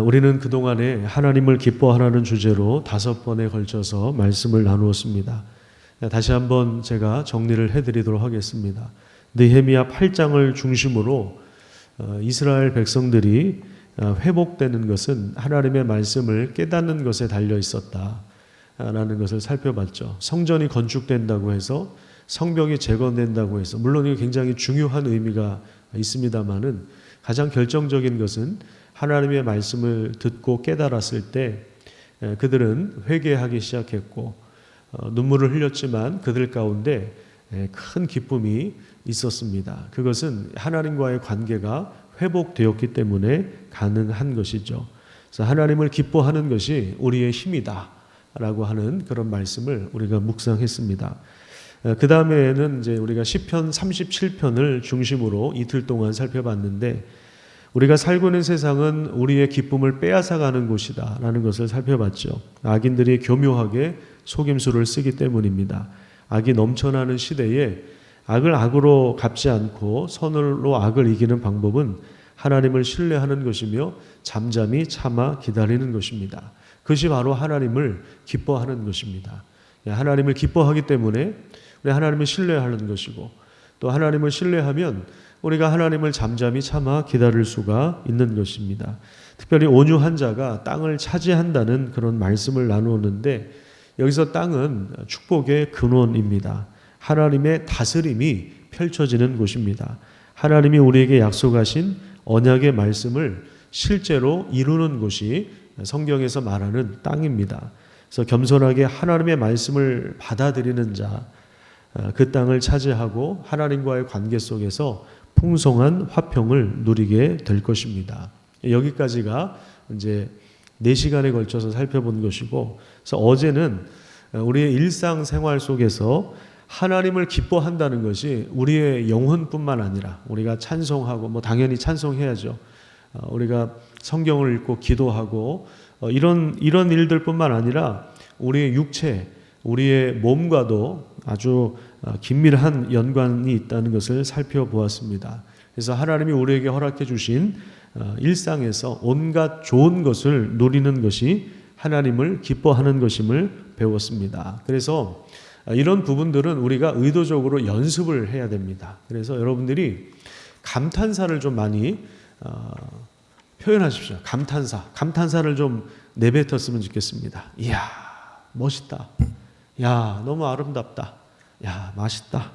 우리는 그동안에 하나님을 기뻐하라는 주제로 5번에 걸쳐서 말씀을 나누었습니다. 다시 한번 제가 정리를 해드리도록 하겠습니다. 느헤미야 8장을 중심으로 이스라엘 백성들이 회복되는 것은 하나님의 말씀을 깨닫는 것에 달려 있었다라는 것을 살펴봤죠. 성전이 건축된다고 해서 성벽이 재건된다고 해서 물론 이게 굉장히 중요한 의미가 있습니다만은 가장 결정적인 것은 하나님의 말씀을 듣고 깨달았을 때 그들은 회개하기 시작했고 눈물을 흘렸지만 그들 가운데 큰 기쁨이 있었습니다. 그것은 하나님과의 관계가 회복되었기 때문에 가능한 것이죠. 그래서 하나님을 기뻐하는 것이 우리의 힘이다 라고 하는 그런 말씀을 우리가 묵상했습니다. 그 다음에는 이제 우리가 시편 37편을 중심으로 이틀 동안 살펴봤는데 우리가 살고 있는 세상은 우리의 기쁨을 빼앗아가는 곳이다 라는 것을 살펴봤죠. 악인들이 교묘하게 속임수를 쓰기 때문입니다. 악이 넘쳐나는 시대에 악을 악으로 갚지 않고 선으로 악을 이기는 방법은 하나님을 신뢰하는 것이며 잠잠히 참아 기다리는 것입니다. 그것이 바로 하나님을 기뻐하는 것입니다. 하나님을 기뻐하기 때문에 우리 하나님을 신뢰하는 것이고 또 하나님을 신뢰하면 우리가 하나님을 잠잠히 참아 기다릴 수가 있는 것입니다. 특별히 온유한 자가 땅을 차지한다는 그런 말씀을 나누었는데 여기서 땅은 축복의 근원입니다. 하나님의 다스림이 펼쳐지는 곳입니다. 하나님이 우리에게 약속하신 언약의 말씀을 실제로 이루는 곳이 성경에서 말하는 땅입니다. 그래서 겸손하게 하나님의 말씀을 받아들이는 자, 그 땅을 차지하고 하나님과의 관계 속에서 풍성한 화평을 누리게 될 것입니다. 여기까지가 이제 4시간에 걸쳐서 살펴본 것이고, 그래서 어제는 우리의 일상생활 속에서 하나님을 기뻐한다는 것이 우리의 영혼뿐만 아니라 우리가 찬송하고 당연히 찬송해야죠. 우리가 성경을 읽고 기도하고 이런 일들뿐만 아니라 우리의 육체, 우리의 몸과도 아주 긴밀한 연관이 있다는 것을 살펴보았습니다. 그래서 하나님이 우리에게 허락해 주신 일상에서 온갖 좋은 것을 누리는 것이 하나님을 기뻐하는 것임을 배웠습니다. 그래서 이런 부분들은 우리가 의도적으로 연습을 해야 됩니다. 그래서 여러분들이 감탄사를 좀 많이 표현하십시오. 감탄사를 좀 내뱉었으면 좋겠습니다. 이야, 멋있다. 야, 너무 아름답다. 야, 맛있다.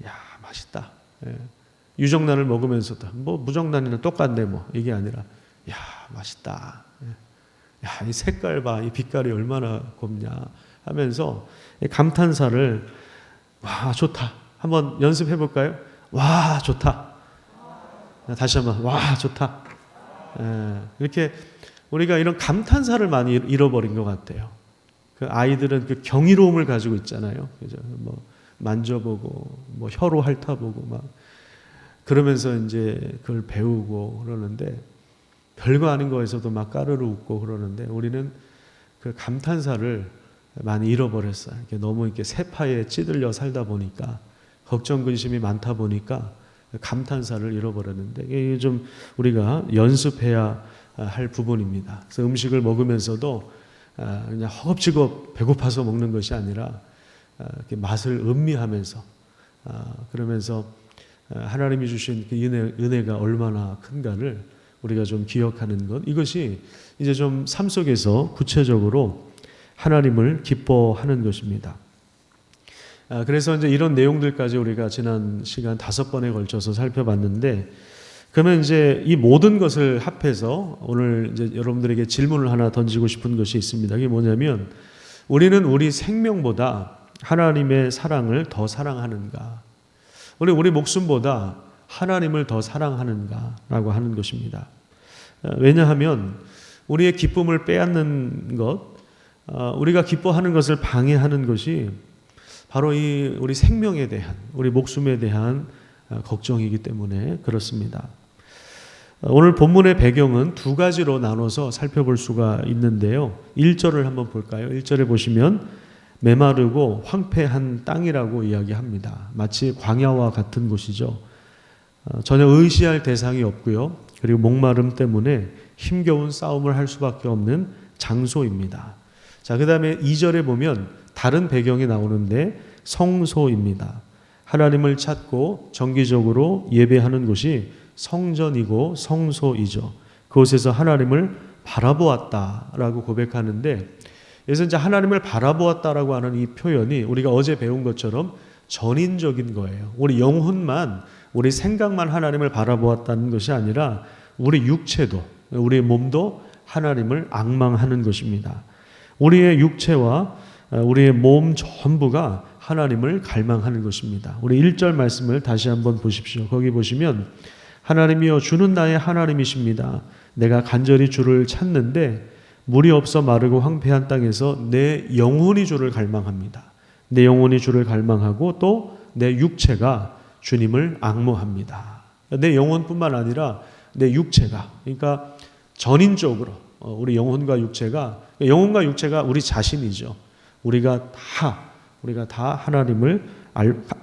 야, 맛있다. 예. 유정란을 먹으면서도 무정란이나 똑같네 이게 아니라 야, 맛있다. 예. 야, 이 색깔 봐. 이 빛깔이 얼마나 곱냐 하면서 감탄사를 와, 좋다. 한번 연습해 볼까요? 와, 좋다. 다시 한번 와, 좋다. 예. 이렇게 우리가 이런 감탄사를 많이 잃어버린 것 같아요. 그 아이들은 그 경이로움을 가지고 있잖아요. 그죠? 만져보고, 혀로 핥아보고 그러면서 이제 그걸 배우고 그러는데 별거 아닌 거에서도 까르르 웃고 그러는데 우리는 그 감탄사를 많이 잃어버렸어요. 너무 이렇게 세파에 찌들려 살다 보니까 걱정 근심이 많다 보니까 감탄사를 잃어버렸는데 이게 좀 우리가 연습해야 할 부분입니다. 그래서 음식을 먹으면서도 그냥 허겁지겁 배고파서 먹는 것이 아니라 이렇게 맛을 음미하면서 그러면서 하나님이 주신 그 은혜가 얼마나 큰가를 우리가 좀 기억하는 것, 이것이 이제 좀 삶 속에서 구체적으로 하나님을 기뻐하는 것입니다. 그래서 이제 이런 내용들까지 우리가 지난 시간 5번에 걸쳐서 살펴봤는데, 그러면 이제 이 모든 것을 합해서 오늘 이제 여러분들에게 질문을 하나 던지고 싶은 것이 있습니다. 그게 뭐냐면 우리는 우리 생명보다 하나님의 사랑을 더 사랑하는가? 우리 목숨보다 하나님을 더 사랑하는가라고 하는 것입니다. 왜냐하면 우리의 기쁨을 빼앗는 것, 우리가 기뻐하는 것을 방해하는 것이 바로 이 우리 생명에 대한, 우리 목숨에 대한 걱정이기 때문에 그렇습니다. 오늘 본문의 배경은 2가지로 나눠서 살펴볼 수가 있는데요. 1절을 한번 볼까요? 1절에 보시면 메마르고 황폐한 땅이라고 이야기합니다. 마치 광야와 같은 곳이죠. 전혀 의지할 대상이 없고요. 그리고 목마름 때문에 힘겨운 싸움을 할 수밖에 없는 장소입니다. 자, 그 다음에 2절에 보면 다른 배경이 나오는데 성소입니다. 하나님을 찾고 정기적으로 예배하는 곳이 성전이고 성소이죠. 그곳에서 하나님을 바라보았다라고 고백하는데, 그래서 이제 하나님을 바라보았다라고 하는 이 표현이 우리가 어제 배운 것처럼 전인적인 거예요. 우리 영혼만, 우리 생각만 하나님을 바라보았다는 것이 아니라 우리 육체도, 우리 몸도 하나님을 앙망하는 것입니다. 우리의 육체와 우리의 몸 전부가 하나님을 갈망하는 것입니다. 우리 1절 말씀을 다시 한번 보십시오. 거기 보시면 하나님이여 주는 나의 하나님이십니다. 내가 간절히 주를 찾는데 물이 없어 마르고 황폐한 땅에서 내 영혼이 주를 갈망합니다. 내 영혼이 주를 갈망하고 또 내 육체가 주님을 앙모합니다. 내 영혼뿐만 아니라 내 육체가, 그러니까 전인적으로 우리 영혼과 육체가 우리 자신이죠. 우리가 다 하나님을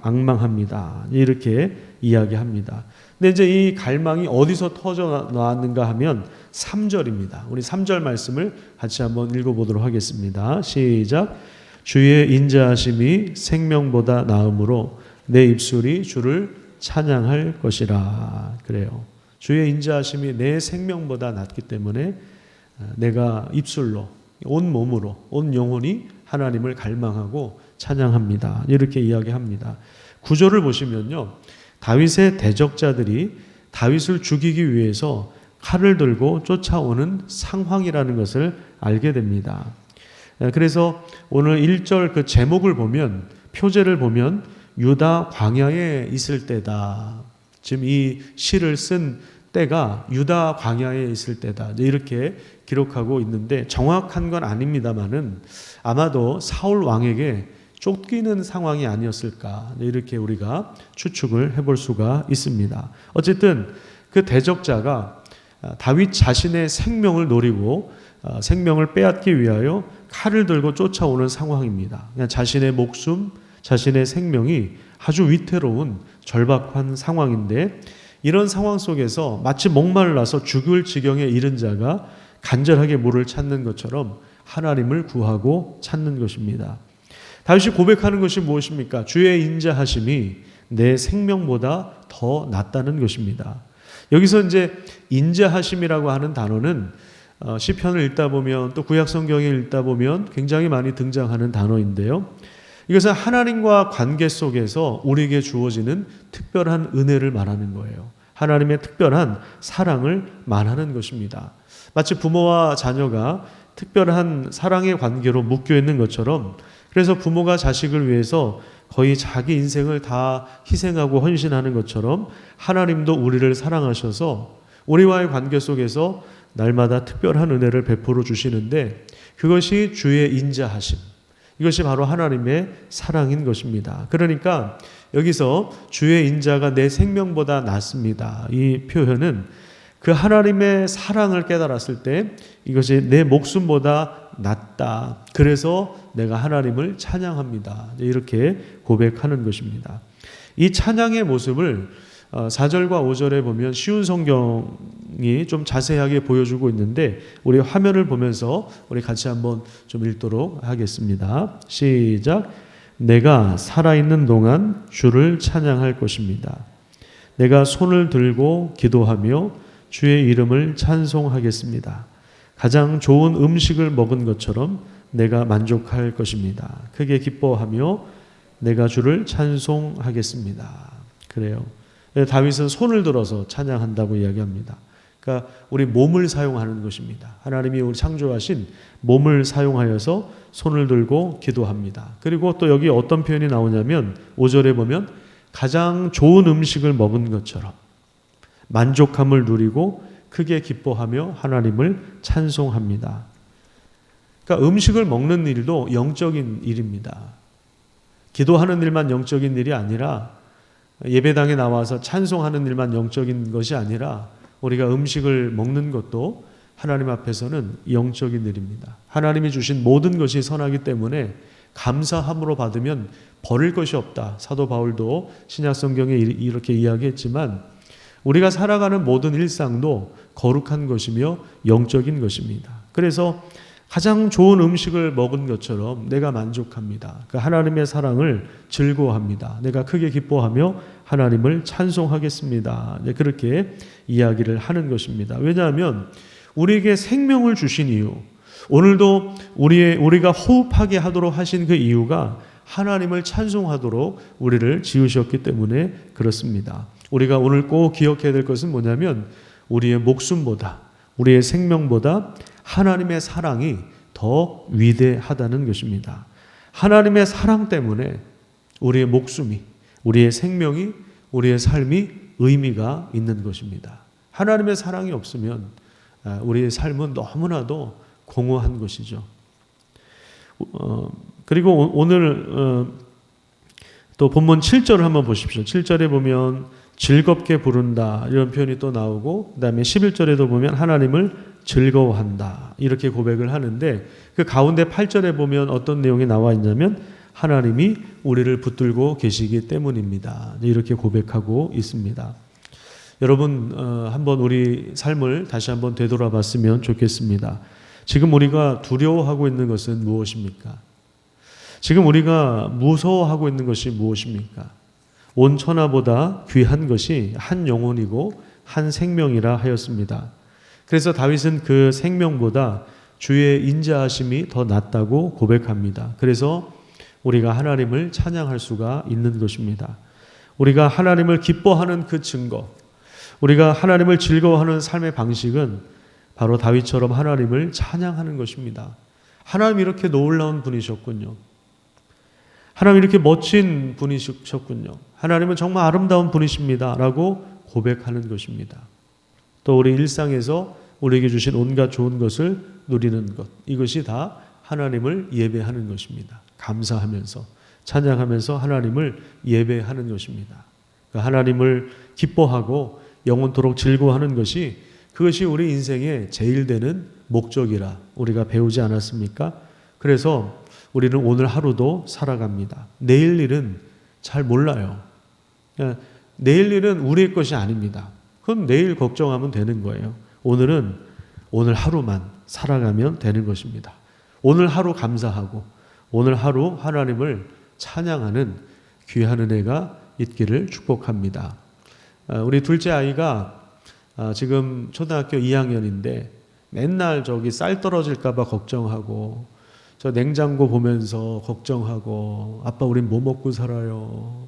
앙망합니다. 이렇게 이야기합니다. 근데 이제 이 갈망이 어디서 터져 나왔는가 하면 3절입니다. 우리 3절 말씀을 같이 한번 읽어보도록 하겠습니다. 시작. 주의 인자하심이 생명보다 나음으로 내 입술이 주를 찬양할 것이라. 그래요. 주의 인자하심이 내 생명보다 낫기 때문에 내가 입술로, 온 몸으로, 온 영혼이 하나님을 갈망하고 찬양합니다. 이렇게 이야기합니다. 구절을 보시면요, 다윗의 대적자들이 다윗을 죽이기 위해서 칼을 들고 쫓아오는 상황이라는 것을 알게 됩니다. 그래서 오늘 1절 그 제목을 보면, 표제를 보면 유다 광야에 있을 때다. 지금 이 시를 쓴 때가 유다 광야에 있을 때다. 이렇게 기록하고 있는데 정확한 건 아닙니다만은 아마도 사울 왕에게 쫓기는 상황이 아니었을까, 이렇게 우리가 추측을 해볼 수가 있습니다. 어쨌든 그 대적자가 다윗 자신의 생명을 노리고 생명을 빼앗기 위하여 칼을 들고 쫓아오는 상황입니다. 그냥 자신의 목숨, 자신의 생명이 아주 위태로운 절박한 상황인데, 이런 상황 속에서 마치 목말라서 죽을 지경에 이른 자가 간절하게 물을 찾는 것처럼 하나님을 구하고 찾는 것입니다. 다윗이 고백하는 것이 무엇입니까? 주의 인자하심이 내 생명보다 더 낫다는 것입니다. 여기서 이제 인자하심이라고 하는 단어는 시편을 읽다 보면 또 구약 성경을 읽다 보면 굉장히 많이 등장하는 단어인데요. 이것은 하나님과 관계 속에서 우리에게 주어지는 특별한 은혜를 말하는 거예요. 하나님의 특별한 사랑을 말하는 것입니다. 마치 부모와 자녀가 특별한 사랑의 관계로 묶여 있는 것처럼, 그래서 부모가 자식을 위해서 거의 자기 인생을 다 희생하고 헌신하는 것처럼 하나님도 우리를 사랑하셔서 우리와의 관계 속에서 날마다 특별한 은혜를 베풀어 주시는데, 그것이 주의 인자하심, 이것이 바로 하나님의 사랑인 것입니다. 그러니까 여기서 주의 인자가 내 생명보다 낫습니다, 이 표현은 그 하나님의 사랑을 깨달았을 때 이것이 내 목숨보다 낫다, 그래서 내가 하나님을 찬양합니다, 이렇게 고백하는 것입니다. 이 찬양의 모습을 4절과 5절에 보면 쉬운 성경이 좀 자세하게 보여주고 있는데, 우리 화면을 보면서 우리 같이 한번 좀 읽도록 하겠습니다. 시작. 내가 살아있는 동안 주를 찬양할 것입니다. 내가 손을 들고 기도하며 주의 이름을 찬송하겠습니다. 가장 좋은 음식을 먹은 것처럼 내가 만족할 것입니다. 크게 기뻐하며 내가 주를 찬송하겠습니다. 그래요. 다윗은 손을 들어서 찬양한다고 이야기합니다. 그러니까 우리 몸을 사용하는 것입니다. 하나님이 우리 창조하신 몸을 사용하여서 손을 들고 기도합니다. 그리고 또 여기 어떤 표현이 나오냐면 5절에 보면 가장 좋은 음식을 먹은 것처럼 만족함을 누리고 크게 기뻐하며 하나님을 찬송합니다. 그러니까 음식을 먹는 일도 영적인 일입니다. 기도하는 일만 영적인 일이 아니라, 예배당에 나와서 찬송하는 일만 영적인 것이 아니라, 우리가 음식을 먹는 것도 하나님 앞에서는 영적인 일입니다. 하나님이 주신 모든 것이 선하기 때문에 감사함으로 받으면 버릴 것이 없다. 사도 바울도 신약 성경에 이렇게 이야기했지만, 우리가 살아가는 모든 일상도 거룩한 것이며 영적인 것입니다. 그래서 가장 좋은 음식을 먹은 것처럼 내가 만족합니다. 그 하나님의 사랑을 즐거워합니다. 내가 크게 기뻐하며 하나님을 찬송하겠습니다. 그렇게 이야기를 하는 것입니다. 왜냐하면 우리에게 생명을 주신 이유, 오늘도 우리가 호흡하게 하도록 하신 그 이유가 하나님을 찬송하도록 우리를 지으셨기 때문에 그렇습니다. 우리가 오늘 꼭 기억해야 될 것은 뭐냐면 우리의 목숨보다, 우리의 생명보다 하나님의 사랑이 더 위대하다는 것입니다. 하나님의 사랑 때문에 우리의 목숨이, 우리의 생명이, 우리의 삶이 의미가 있는 것입니다. 하나님의 사랑이 없으면 우리의 삶은 너무나도 공허한 것이죠. 그리고 오늘 또 본문 7절을 한번 보십시오. 7절에 보면 즐겁게 부른다 이런 표현이 또 나오고, 그 다음에 11절에도 보면 하나님을 즐거워한다 이렇게 고백을 하는데, 그 가운데 8절에 보면 어떤 내용이 나와 있냐면 하나님이 우리를 붙들고 계시기 때문입니다. 이렇게 고백하고 있습니다. 여러분 한번 우리 삶을 다시 한번 되돌아봤으면 좋겠습니다. 지금 우리가 두려워하고 있는 것은 무엇입니까? 지금 우리가 무서워하고 있는 것이 무엇입니까? 온 천하보다 귀한 것이 한 영혼이고 한 생명이라 하였습니다. 그래서 다윗은 그 생명보다 주의 인자하심이 더 낫다고 고백합니다. 그래서 우리가 하나님을 찬양할 수가 있는 것입니다. 우리가 하나님을 기뻐하는 그 증거, 우리가 하나님을 즐거워하는 삶의 방식은 바로 다윗처럼 하나님을 찬양하는 것입니다. 하나님 이렇게 놀라운 분이셨군요. 하나님 이렇게 멋진 분이셨군요. 하나님은 정말 아름다운 분이십니다 라고 고백하는 것입니다. 또 우리 일상에서 우리에게 주신 온갖 좋은 것을 누리는 것, 이것이 다 하나님을 예배하는 것입니다. 감사하면서 찬양하면서 하나님을 예배하는 것입니다. 그러니까 하나님을 기뻐하고 영원토록 즐거워하는 것이, 그것이 우리 인생의 제일 되는 목적이라 우리가 배우지 않았습니까? 그래서 우리는 오늘 하루도 살아갑니다. 내일 일은 잘 몰라요. 내일 일은 우리의 것이 아닙니다. 그건 내일 걱정하면 되는 거예요. 오늘은 오늘 하루만 살아가면 되는 것입니다. 오늘 하루 감사하고 오늘 하루 하나님을 찬양하는 귀한 은혜가 있기를 축복합니다. 우리 둘째 아이가 지금 초등학교 2학년인데 맨날 저기 쌀 떨어질까 봐 걱정하고, 저 냉장고 보면서 걱정하고, 아빠 우린 뭐 먹고 살아요.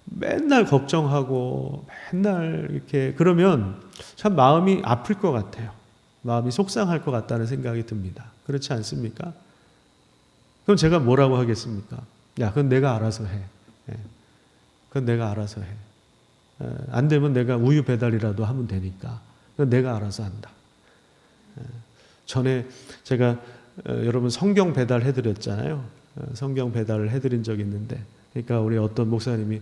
맨날 걱정하고 맨날 이렇게, 그러면 참 마음이 아플 것 같아요. 마음이 속상할 것 같다는 생각이 듭니다. 그렇지 않습니까? 그럼 제가 뭐라고 하겠습니까? 야, 그건 내가 알아서 해. 그건 내가 알아서 해. 안 되면 내가 우유 배달이라도 하면 되니까. 그건 내가 알아서 한다. 전에 제가 여러분 성경 배달 해드렸잖아요. 성경 배달을 해드린 적이 있는데, 그러니까 우리 어떤 목사님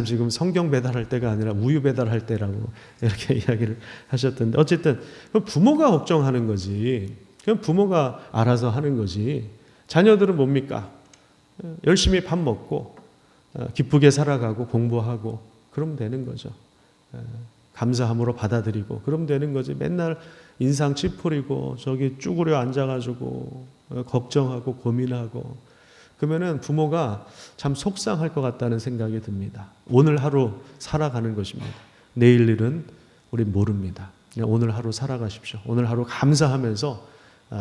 지금 성경 배달할 때가 아니라 우유 배달할 때라고 이렇게 이야기를 하셨던데, 어쨌든 부모가 걱정하는 거지, 그냥 부모가 알아서 하는 거지. 자녀들은 뭡니까? 열심히 밥 먹고 기쁘게 살아가고 공부하고 그러면 되는 거죠. 감사함으로 받아들이고 그러면 되는 거지. 맨날 인상 찌푸리고 저기 쭈그려 앉아가지고 걱정하고 고민하고 그러면은 부모가 참 속상할 것 같다는 생각이 듭니다. 오늘 하루 살아가는 것입니다. 내일 일은 우린 모릅니다. 그냥 오늘 하루 살아가십시오. 오늘 하루 감사하면서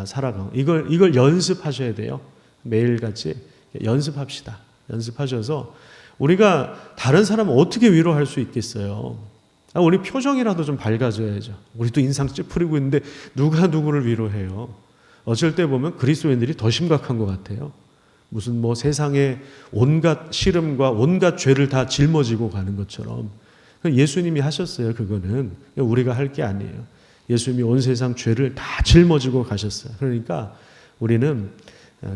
살아가고, 이걸 연습하셔야 돼요. 매일같이 연습합시다. 연습하셔서 우리가 다른 사람을 어떻게 위로할 수 있겠어요? 우리 표정이라도 좀 밝아져야죠. 우리도 인상 찌푸리고 있는데 누가 누구를 위로해요? 어쩔 때 보면 그리스도인들이 더 심각한 것 같아요. 무슨 뭐 세상에 온갖 시름과 온갖 죄를 다 짊어지고 가는 것처럼. 예수님이 하셨어요. 그거는 우리가 할 게 아니에요. 예수님이 온 세상 죄를 다 짊어지고 가셨어요. 그러니까 우리는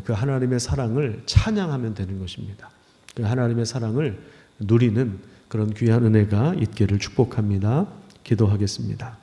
그 하나님의 사랑을 찬양하면 되는 것입니다. 그 하나님의 사랑을 누리는 그런 귀한 은혜가 있기를 축복합니다. 기도하겠습니다.